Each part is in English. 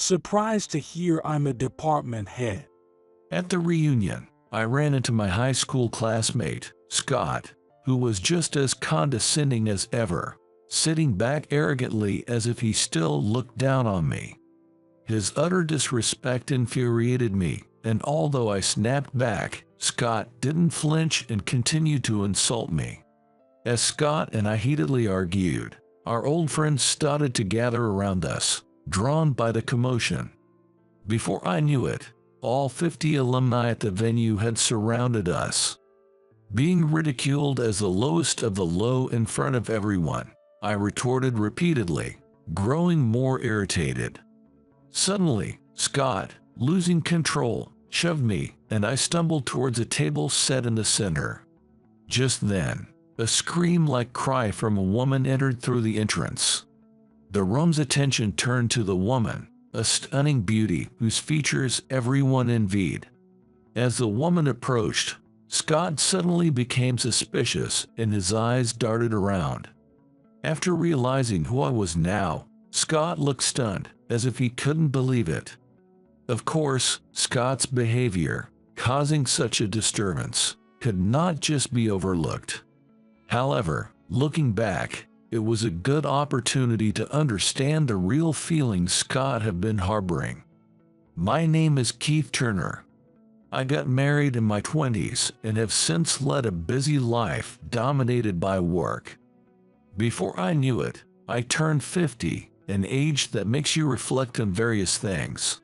surprised to hear I'm a department head. At the reunion, I ran into my high school classmate, Scott, who was just as condescending as ever, sitting back arrogantly as if he still looked down on me. His utter disrespect infuriated me, and although I snapped back, Scott didn't flinch and continued to insult me. As Scott and I heatedly argued, our old friends started to gather around us, drawn by the commotion. Before I knew it, all 50 alumni at the venue had surrounded us. Being ridiculed as the lowest of the low in front of everyone, I retorted repeatedly, growing more irritated. Suddenly, Scott, losing control, shoved me, and I stumbled towards a table set in the center. Just then, a scream-like cry from a woman entered through the entrance. The room's attention turned to the woman, a stunning beauty whose features everyone envied. As the woman approached, Scott suddenly became suspicious and his eyes darted around. After realizing who I was now, Scott looked stunned, as if he couldn't believe it. Of course, Scott's behavior, causing such a disturbance, could not just be overlooked. However, looking back, it was a good opportunity to understand the real feelings Scott had been harboring. My name is Keith Turner. I got married in my 20s and have since led a busy life dominated by work. Before I knew it, I turned 50, an age that makes you reflect on various things.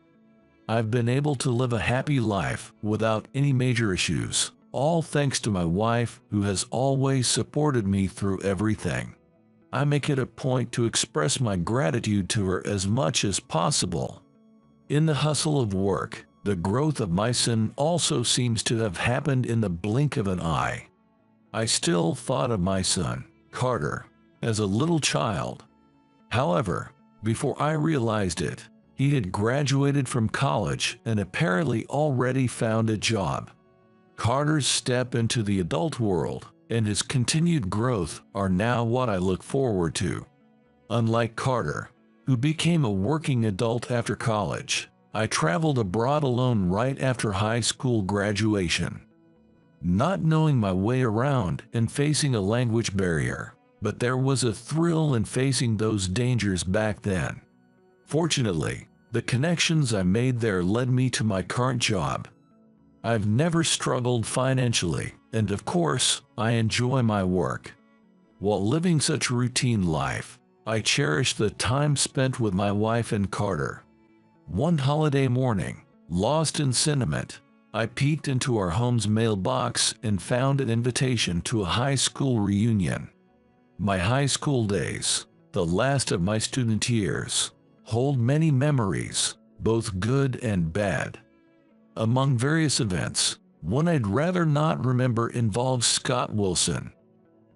I've been able to live a happy life without any major issues, all thanks to my wife who has always supported me through everything. I make it a point to express my gratitude to her as much as possible. In the hustle of work, the growth of my son also seems to have happened in the blink of an eye. I still thought of my son, Carter, as a little child. However, before I realized it, he had graduated from college and apparently already found a job. Carter's step into the adult world and his continued growth are now what I look forward to. Unlike Carter, who became a working adult after college, I traveled abroad alone right after high school graduation. Not knowing my way around and facing a language barrier, but there was a thrill in facing those dangers back then. Fortunately, the connections I made there led me to my current job. I've never struggled financially, and of course, I enjoy my work. While living such a routine life, I cherish the time spent with my wife and Carter. One holiday morning, lost in sentiment, I peeked into our home's mailbox and found an invitation to a high school reunion. My high school days, the last of my student years, hold many memories, both good and bad. Among various events, one I'd rather not remember involves Scott Wilson.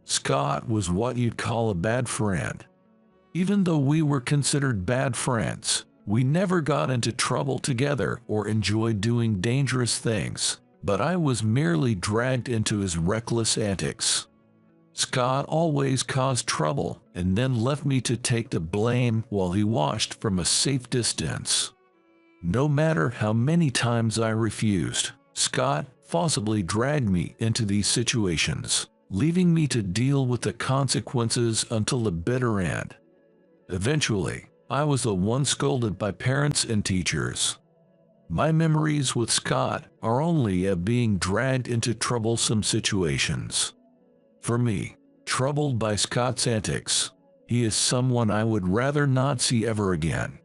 Scott was what you'd call a bad friend. Even though we were considered bad friends, we never got into trouble together or enjoyed doing dangerous things, but I was merely dragged into his reckless antics. Scott always caused trouble and then left me to take the blame while he watched from a safe distance. No matter how many times I refused, Scott forcibly dragged me into these situations, leaving me to deal with the consequences until the bitter end. Eventually, I was the one scolded by parents and teachers. My memories with Scott are only of being dragged into troublesome situations. For me, troubled by Scott's antics, he is someone I would rather not see ever again.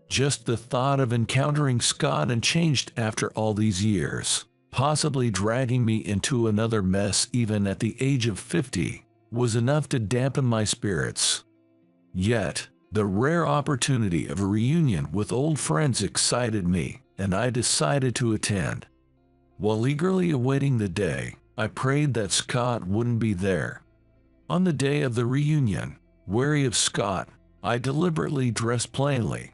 Just the thought of encountering Scott unchanged after all these years, possibly dragging me into another mess even at the age of 50, was enough to dampen my spirits. Yet, the rare opportunity of a reunion with old friends excited me, and I decided to attend. While eagerly awaiting the day, I prayed that Scott wouldn't be there. On the day of the reunion, wary of Scott, I deliberately dressed plainly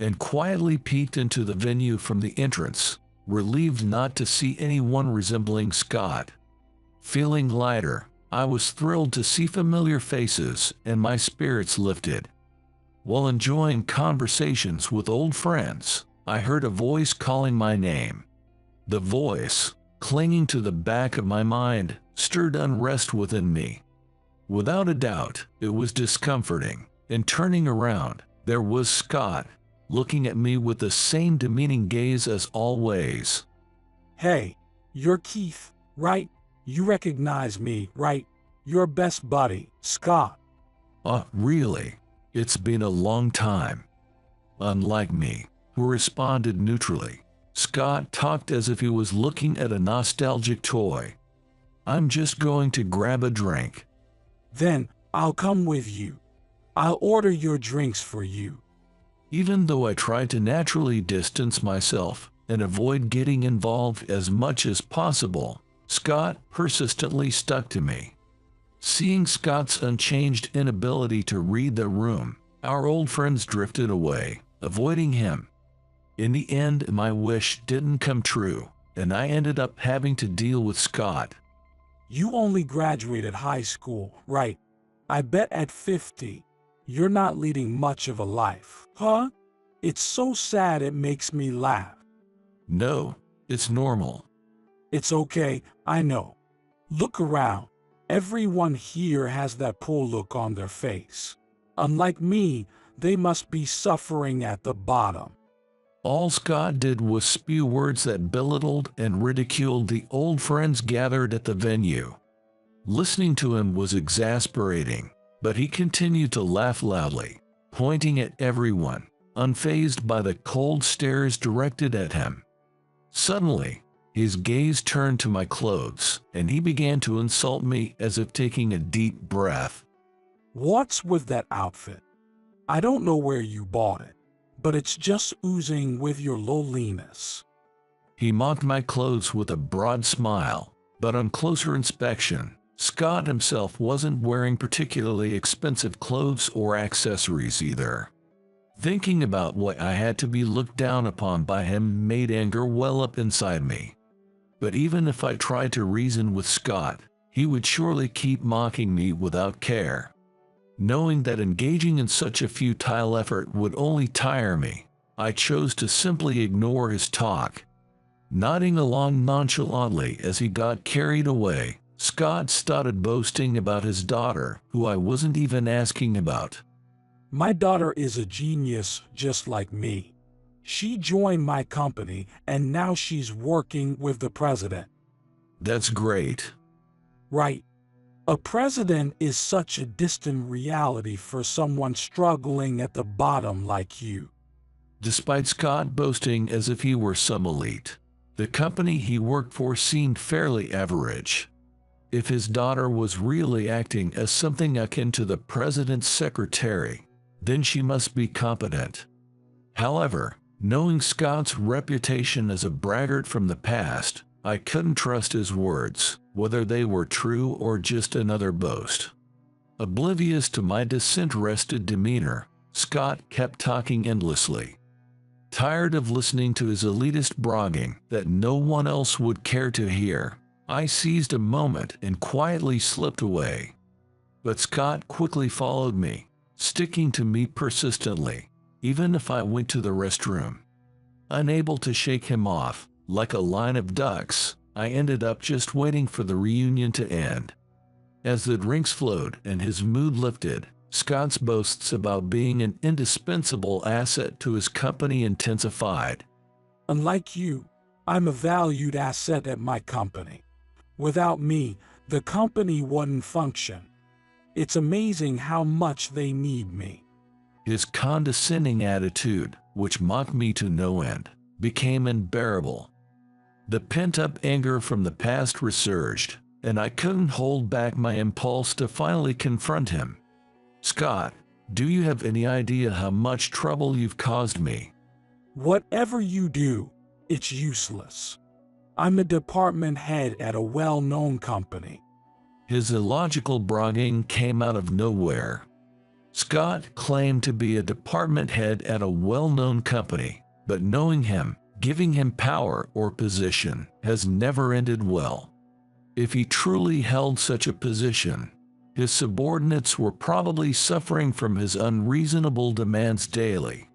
and quietly peeked into the venue from the entrance, relieved not to see anyone resembling Scott. Feeling lighter, I was thrilled to see familiar faces and my spirits lifted. While enjoying conversations with old friends, I heard a voice calling my name. The voice, clinging to the back of my mind, stirred unrest within me. Without a doubt, it was discomforting, and turning around, there was Scott, looking at me with the same demeaning gaze as always. Hey, you're Keith, right? You recognize me, right? Your best buddy, Scott. Really? It's been a long time. Unlike me, who responded neutrally, Scott talked as if he was looking at a nostalgic toy. I'm just going to grab a drink. Then, I'll come with you. I'll order your drinks for you. Even though I tried to naturally distance myself and avoid getting involved as much as possible, Scott persistently stuck to me. Seeing Scott's unchanged inability to read the room, our old friends drifted away, avoiding him. In the end, my wish didn't come true, and I ended up having to deal with Scott. You only graduated high school, right? I bet at 50, you're not leading much of a life, huh? It's so sad it makes me laugh. No, it's normal. It's okay, I know. Look around. Everyone here has that poor look on their face. Unlike me, they must be suffering at the bottom. All Scott did was spew words that belittled and ridiculed the old friends gathered at the venue. Listening to him was exasperating, but he continued to laugh loudly, pointing at everyone, unfazed by the cold stares directed at him. Suddenly, his gaze turned to my clothes, and he began to insult me as if taking a deep breath. What's with that outfit? I don't know where you bought it, but it's just oozing with your lowliness. He mocked my clothes with a broad smile, but on closer inspection, Scott himself wasn't wearing particularly expensive clothes or accessories either. Thinking about what I had to be looked down upon by him made anger well up inside me. But even if I tried to reason with Scott, he would surely keep mocking me without care. Knowing that engaging in such a futile effort would only tire me, I chose to simply ignore his talk. Nodding along nonchalantly as he got carried away, Scott started boasting about his daughter, who I wasn't even asking about. My daughter is a genius just like me. She joined my company and now she's working with the president. That's great. Right. A president is such a distant reality for someone struggling at the bottom like you. Despite Scott boasting as if he were some elite, the company he worked for seemed fairly average. If his daughter was really acting as something akin to the president's secretary, then she must be competent. However, knowing Scott's reputation as a braggart from the past, I couldn't trust his words, whether they were true or just another boast. Oblivious to my disinterested demeanor, Scott kept talking endlessly. Tired of listening to his elitist bragging that no one else would care to hear, I seized a moment and quietly slipped away. But Scott quickly followed me, sticking to me persistently, even if I went to the restroom. Unable to shake him off, like a line of ducks, I ended up just waiting for the reunion to end. As the drinks flowed and his mood lifted, Scott's boasts about being an indispensable asset to his company intensified. Unlike you, I'm a valued asset at my company. Without me, the company wouldn't function. It's amazing how much they need me. His condescending attitude, which mocked me to no end, became unbearable. The pent-up anger from the past resurged, and I couldn't hold back my impulse to finally confront him. Scott, do you have any idea how much trouble you've caused me? Whatever you do, it's useless. I'm a department head at a well-known company. His illogical bragging came out of nowhere. Scott claimed to be a department head at a well-known company, but knowing him, giving him power or position has never ended well. If he truly held such a position, His subordinates were probably suffering from his unreasonable demands daily.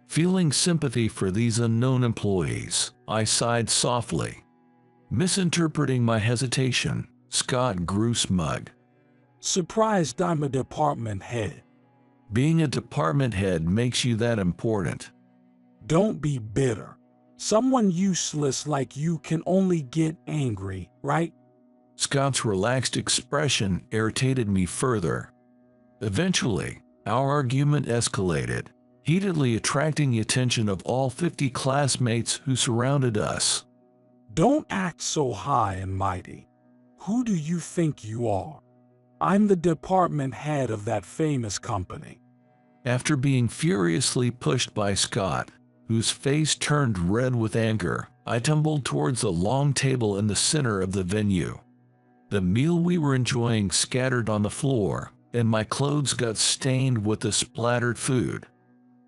Feeling sympathy for these unknown employees, I sighed softly. Misinterpreting my hesitation, Scott grew smug. Surprised I'm a department head. Being a department head makes you that important. Don't be bitter. Someone useless like you can only get angry, right? Scott's relaxed expression irritated me further. Eventually, our argument escalated, heatedly attracting the attention of all 50 classmates who surrounded us. Don't act so high and mighty. Who do you think you are? I'm the department head of that famous company. After being furiously pushed by Scott, whose face turned red with anger, I tumbled towards the long table in the center of the venue. The meal we were enjoying scattered on the floor, and my clothes got stained with the splattered food.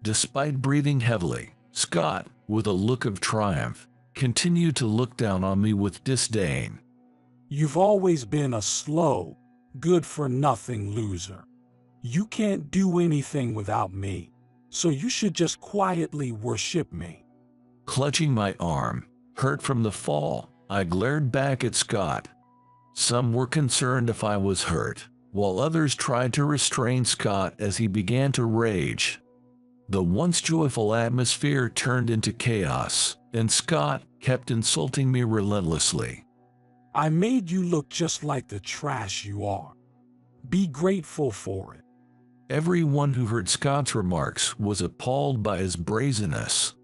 Despite breathing heavily, Scott, with a look of triumph, continued to look down on me with disdain. You've always been a slow, good-for-nothing loser. You can't do anything without me, so you should just quietly worship me. Clutching my arm, hurt from the fall, I glared back at Scott. Some were concerned if I was hurt, while others tried to restrain Scott as he began to rage. The once joyful atmosphere turned into chaos, and Scott kept insulting me relentlessly. I made you look just like the trash you are. Be grateful for it. Everyone who heard Scott's remarks was appalled by his brazenness.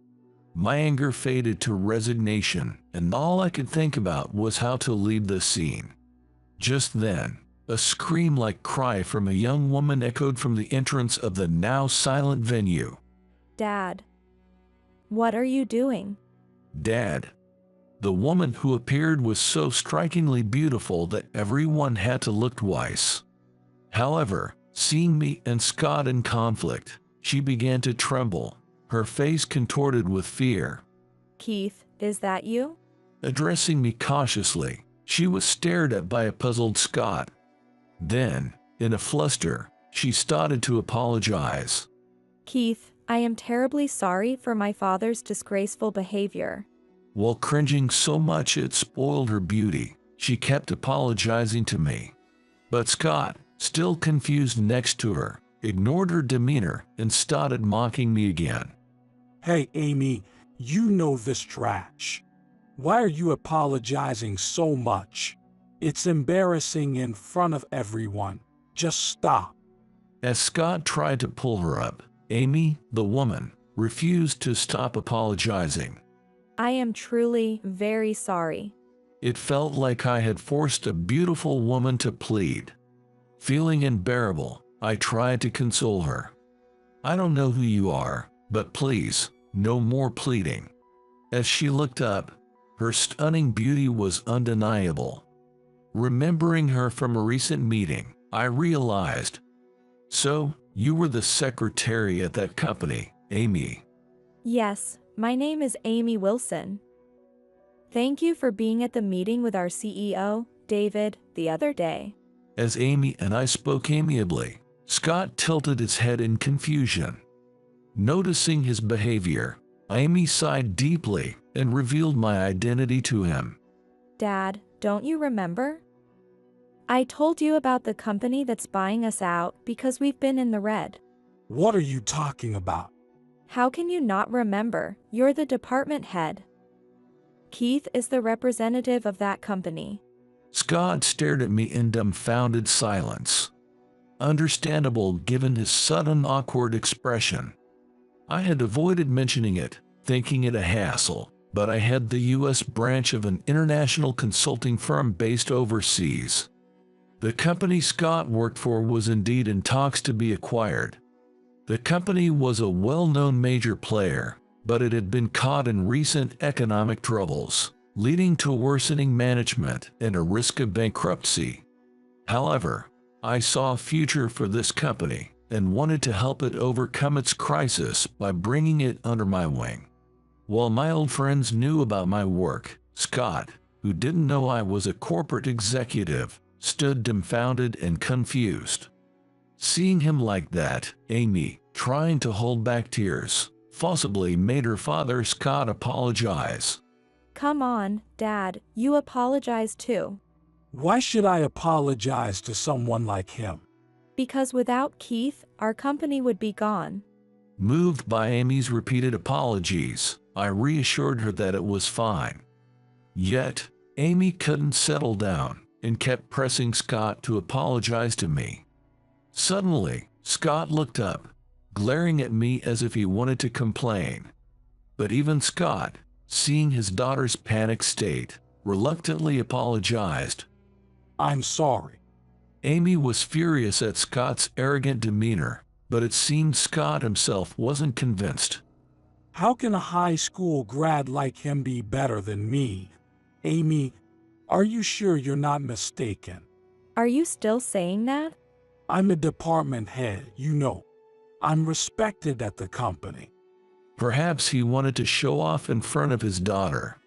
My anger faded to resignation, and all I could think about was how to leave the scene. Just then, a scream-like cry from a young woman echoed from the entrance of the now silent venue. Dad, what are you doing? Dad. The woman who appeared was so strikingly beautiful that everyone had to look twice. However, seeing me and Scott in conflict, she began to tremble, her face contorted with fear. Keith, is that you? Addressing me cautiously, she was stared at by a puzzled Scott. Then, in a fluster, she started to apologize. Keith, I am terribly sorry for my father's disgraceful behavior. While cringing so much it spoiled her beauty, she kept apologizing to me. But Scott, still confused next to her, ignored her demeanor and started mocking me again. Hey, Amy, you know this trash. Why are you apologizing so much? It's embarrassing in front of everyone. Just stop. As Scott tried to pull her up, Amy, the woman, refused to stop apologizing. I am truly very sorry. It felt like I had forced a beautiful woman to plead. Feeling unbearable, I tried to console her. I don't know who you are, but please, no more pleading. As she looked up, her stunning beauty was undeniable. Remembering her from a recent meeting, I realized. So, you were the secretary at that company, Amy. Yes, my name is Amy Wilson. Thank you for being at the meeting with our CEO, David, the other day. As Amy and I spoke amiably, Scott tilted his head in confusion. Noticing his behavior, Amy sighed deeply and revealed my identity to him. Dad, don't you remember? I told you about the company that's buying us out because we've been in the red. What are you talking about? How can you not remember? You're the department head. Keith is the representative of that company. Scott stared at me in dumbfounded silence. Understandable given his sudden awkward expression. I had avoided mentioning it, thinking it a hassle, but I had the U.S. branch of an international consulting firm based overseas. The company Scott worked for was indeed in talks to be acquired. The company was a well-known major player, but it had been caught in recent economic troubles, leading to worsening management and a risk of bankruptcy. However, I saw a future for this company and wanted to help it overcome its crisis by bringing it under my wing. While my old friends knew about my work, Scott, who didn't know I was a corporate executive, stood dumbfounded and confused. Seeing him like that, Amy, trying to hold back tears, forcibly made her father Scott apologize. Come on, Dad, you apologize too. Why should I apologize to someone like him? Because without Keith, our company would be gone. Moved by Amy's repeated apologies, I reassured her that it was fine. Yet, Amy couldn't settle down and kept pressing Scott to apologize to me. Suddenly, Scott looked up, glaring at me as if he wanted to complain. But even Scott, seeing his daughter's panicked state, reluctantly apologized. I'm sorry. Amy was furious at Scott's arrogant demeanor, but it seemed Scott himself wasn't convinced. How can a high school grad like him be better than me? Amy, are you sure you're not mistaken? Are you still saying that? I'm a department head, you know. I'm respected at the company. Perhaps he wanted to show off in front of his daughter.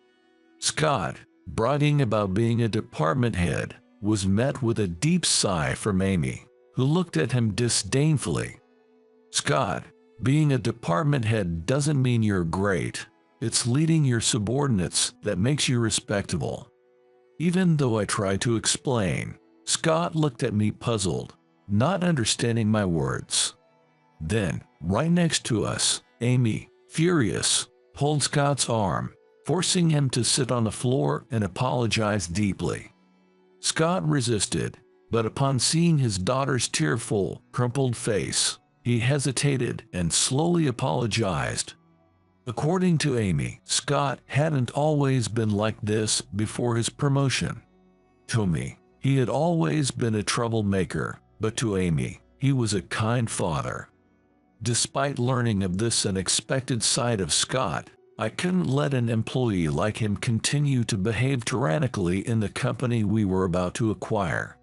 Scott, bragging about being a department head, was met with a deep sigh from Amy, who looked at him disdainfully. Scott, being a department head doesn't mean you're great. It's leading your subordinates that makes you respectable. Even though I tried to explain, Scott looked at me puzzled, not understanding my words. Then, right next to us, Amy, furious, pulled Scott's arm, forcing him to sit on the floor and apologize deeply. Scott resisted, but upon seeing his daughter's tearful, crumpled face, he hesitated and slowly apologized. According to Amy, Scott hadn't always been like this before his promotion. To me, he had always been a troublemaker, but to Amy, he was a kind father. Despite learning of this unexpected side of Scott, I couldn't let an employee like him continue to behave tyrannically in the company we were about to acquire.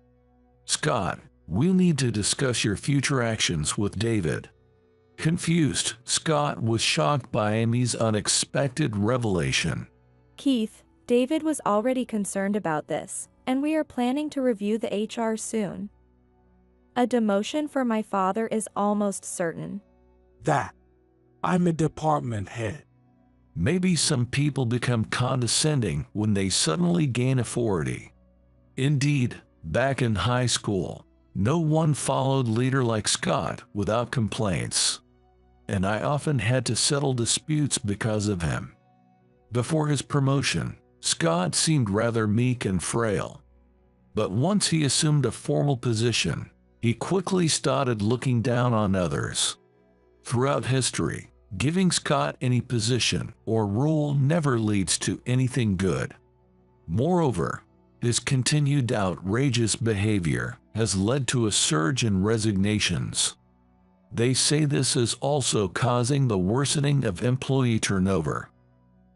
Scott, we'll need to discuss your future actions with David. Confused, Scott was shocked by Amy's unexpected revelation. Keith, David was already concerned about this, and we are planning to review the HR soon. A demotion for my father is almost certain. I'm a department head. Maybe some people become condescending when they suddenly gain authority. Indeed, back in high school, no one followed leader like Scott without complaints, and I often had to settle disputes because of him. Before his promotion, Scott seemed rather meek and frail. But once he assumed a formal position, he quickly started looking down on others. Throughout history, giving Scott any position or role never leads to anything good. Moreover, his continued outrageous behavior has led to a surge in resignations. They say this is also causing the worsening of employee turnover.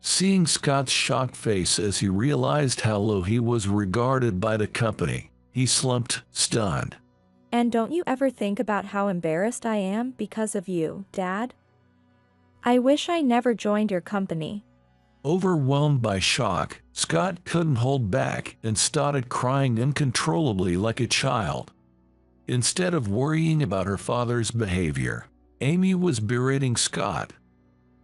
Seeing Scott's shocked face as he realized how low he was regarded by the company, he slumped, stunned. And don't you ever think about how embarrassed I am because of you, Dad? I wish I never joined your company. Overwhelmed by shock, Scott couldn't hold back and started crying uncontrollably like a child. Instead of worrying about her father's behavior, Amy was berating Scott.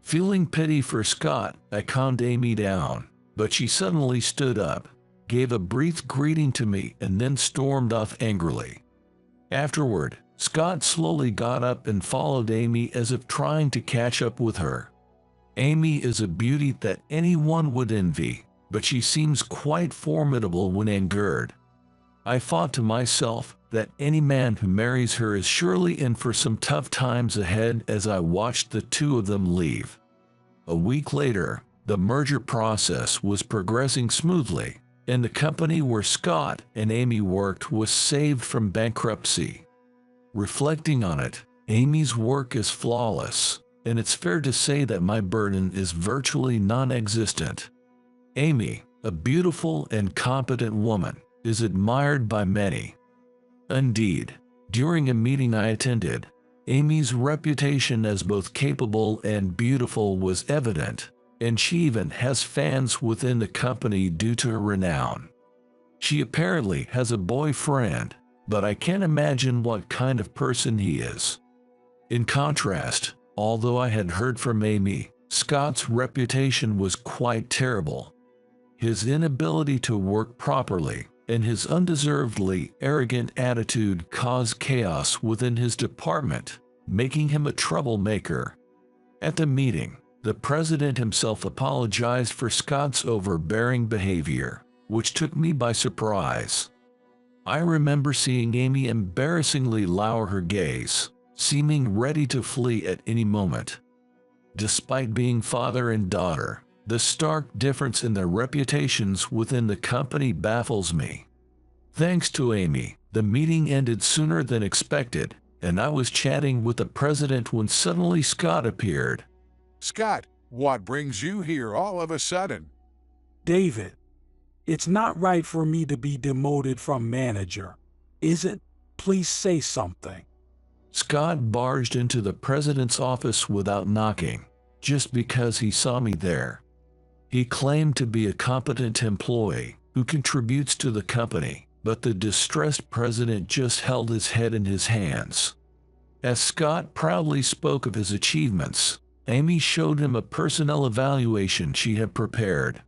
Feeling pity for Scott, I calmed Amy down, but she suddenly stood up, gave a brief greeting to me, and then stormed off angrily. Afterward, Scott slowly got up and followed Amy as if trying to catch up with her. Amy is a beauty that anyone would envy, but she seems quite formidable when angered. I thought to myself that any man who marries her is surely in for some tough times ahead as I watched the two of them leave. A week later, the merger process was progressing smoothly, and the company where Scott and Amy worked was saved from bankruptcy. Reflecting on it, Amy's work is flawless, and it's fair to say that my burden is virtually non-existent. Amy, a beautiful and competent woman, is admired by many. Indeed, during a meeting I attended, Amy's reputation as both capable and beautiful was evident, and she even has fans within the company due to her renown. She apparently has a boyfriend, but I can't imagine what kind of person he is. In contrast, although I had heard from Amy, Scott's reputation was quite terrible. His inability to work properly and his undeservedly arrogant attitude caused chaos within his department, making him a troublemaker. At the meeting, the president himself apologized for Scott's overbearing behavior, which took me by surprise. I remember seeing Amy embarrassingly lower her gaze, seeming ready to flee at any moment. Despite being father and daughter, the stark difference in their reputations within the company baffles me. Thanks to Amy, the meeting ended sooner than expected, and I was chatting with the president when suddenly Scott appeared. Scott, what brings you here all of a sudden? David, it's not right for me to be demoted from manager, is it? Please say something. Scott barged into the president's office without knocking, just because he saw me there. He claimed to be a competent employee who contributes to the company, but the distressed president just held his head in his hands. As Scott proudly spoke of his achievements, Amy showed him a personnel evaluation she had prepared.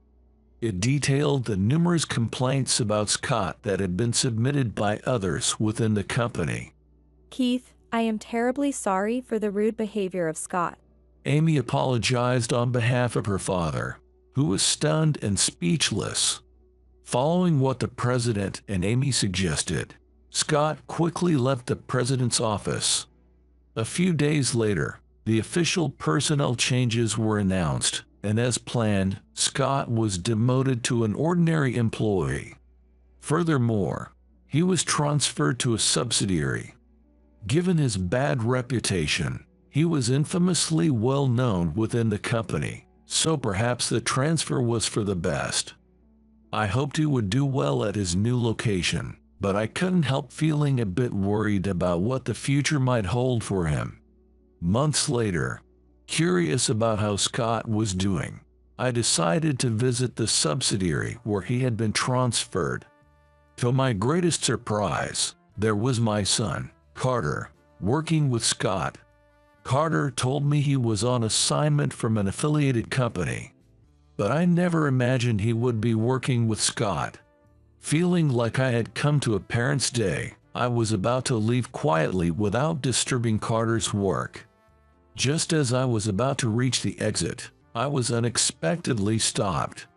It detailed the numerous complaints about Scott that had been submitted by others within the company. Keith, I am terribly sorry for the rude behavior of Scott. Amy apologized on behalf of her father, who was stunned and speechless. Following what the president and Amy suggested, Scott quickly left the president's office. A few days later, the official personnel changes were announced, and as planned, Scott was demoted to an ordinary employee. Furthermore, he was transferred to a subsidiary. Given his bad reputation, he was infamously well known within the company, so perhaps the transfer was for the best. I hoped he would do well at his new location, but I couldn't help feeling a bit worried about what the future might hold for him. Months later, curious about how Scott was doing, I decided to visit the subsidiary where he had been transferred. To my greatest surprise, there was my son, Carter, working with Scott. Carter told me he was on assignment from an affiliated company, but I never imagined he would be working with Scott. Feeling like I had come to a parent's day, I was about to leave quietly without disturbing Carter's work. Just as I was about to reach the exit, I was unexpectedly stopped.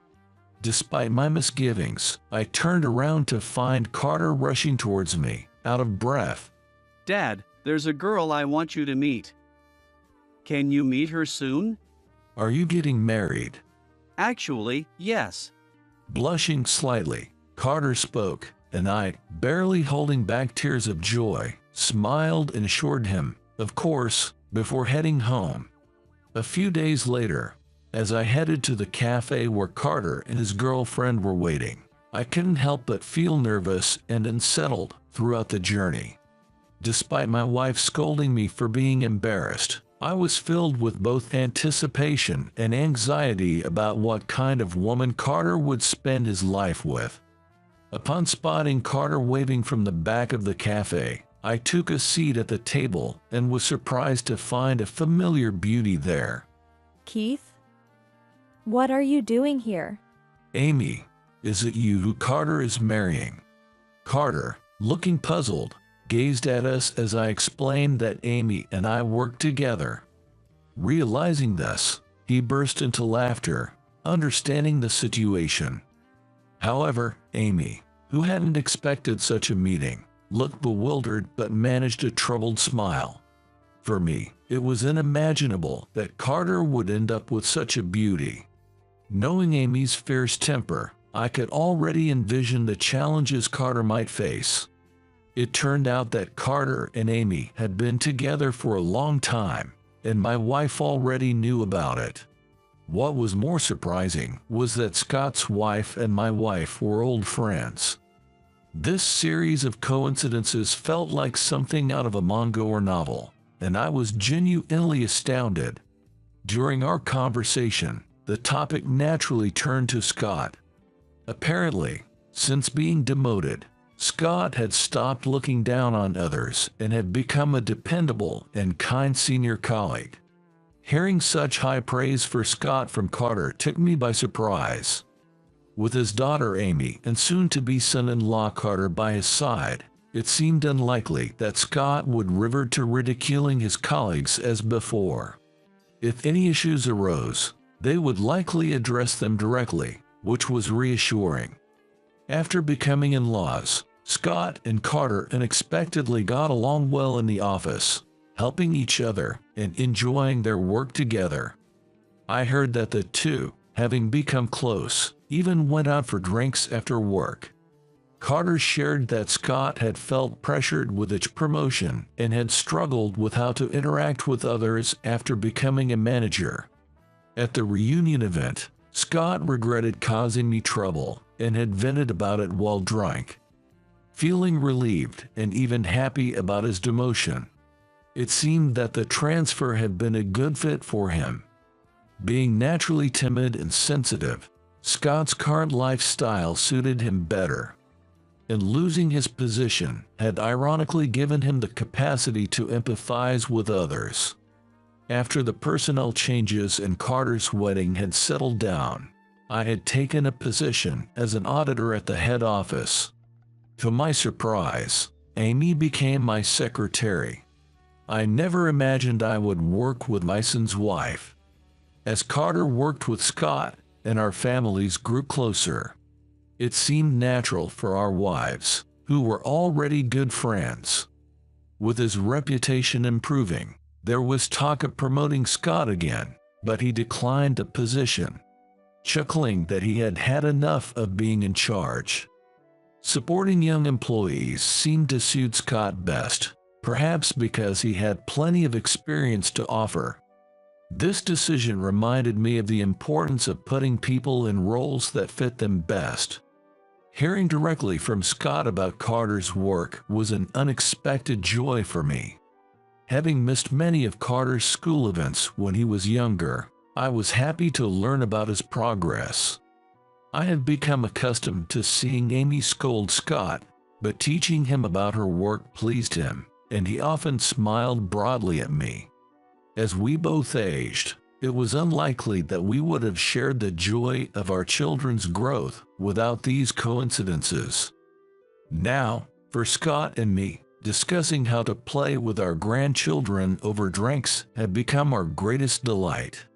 Despite my misgivings, I turned around to find Carter rushing towards me, out of breath. Dad, there's a girl I want you to meet. Can you meet her soon? Are you getting married? Actually, yes. Blushing slightly, Carter spoke, and I, barely holding back tears of joy, smiled and assured him, of course, before heading home. A few days later, as I headed to the cafe where Carter and his girlfriend were waiting, I couldn't help but feel nervous and unsettled throughout the journey. Despite my wife scolding me for being embarrassed, I was filled with both anticipation and anxiety about what kind of woman Carter would spend his life with. Upon spotting Carter waving from the back of the cafe, I took a seat at the table and was surprised to find a familiar beauty there. Keith? What are you doing here? Amy, is it you who Carter is marrying? Carter, looking puzzled, gazed at us as I explained that Amy and I worked together. Realizing this, he burst into laughter, understanding the situation. However, Amy, who hadn't expected such a meeting, looked bewildered but managed a troubled smile. For me, it was unimaginable that Carter would end up with such a beauty. Knowing Amy's fierce temper, I could already envision the challenges Carter might face. It turned out that Carter and Amy had been together for a long time, and my wife already knew about it. What was more surprising was that Scott's wife and my wife were old friends. This series of coincidences felt like something out of a manga or novel, and I was genuinely astounded. During our conversation, the topic naturally turned to Scott. Apparently, Since being demoted, Scott had stopped looking down on others and had become a dependable and kind senior colleague. Hearing such high praise for Scott from Carter took me by surprise. With his daughter Amy and soon-to-be son-in-law Carter by his side, it seemed unlikely that Scott would revert to ridiculing his colleagues as before. If any issues arose, they would likely address them directly, which was reassuring. After becoming in-laws, Scott and Carter unexpectedly got along well in the office, helping each other and enjoying their work together. I heard that the two, having become close, even went out for drinks after work. Carter shared that Scott had felt pressured with each promotion and had struggled with how to interact with others after becoming a manager. At the reunion event, Scott regretted causing me trouble and had vented about it while drunk. Feeling relieved and even happy about his demotion, it seemed that the transfer had been a good fit for him. Being naturally timid and sensitive, Scott's current lifestyle suited him better, and losing his position had ironically given him the capacity to empathize with others. After the personnel changes and Carter's wedding had settled down, I had taken a position as an auditor at the head office. To my surprise, Amy became my secretary. I never imagined I would work with my son's wife. As Carter worked with Scott and our families grew closer, it seemed natural for our wives, who were already good friends. With his reputation improving, there was talk of promoting Scott again, but he declined the position, chuckling that he had had enough of being in charge. Supporting young employees seemed to suit Scott best, perhaps because he had plenty of experience to offer. This decision reminded me of the importance of putting people in roles that fit them best. Hearing directly from Scott about Carter's work was an unexpected joy for me. Having missed many of Carter's school events when he was younger, I was happy to learn about his progress. I had become accustomed to seeing Amy scold Scott, but teaching him about her work pleased him, and he often smiled broadly at me. As we both aged, it was unlikely that we would have shared the joy of our children's growth without these coincidences. Now, for Scott and me, discussing how to play with our grandchildren over drinks had become our greatest delight.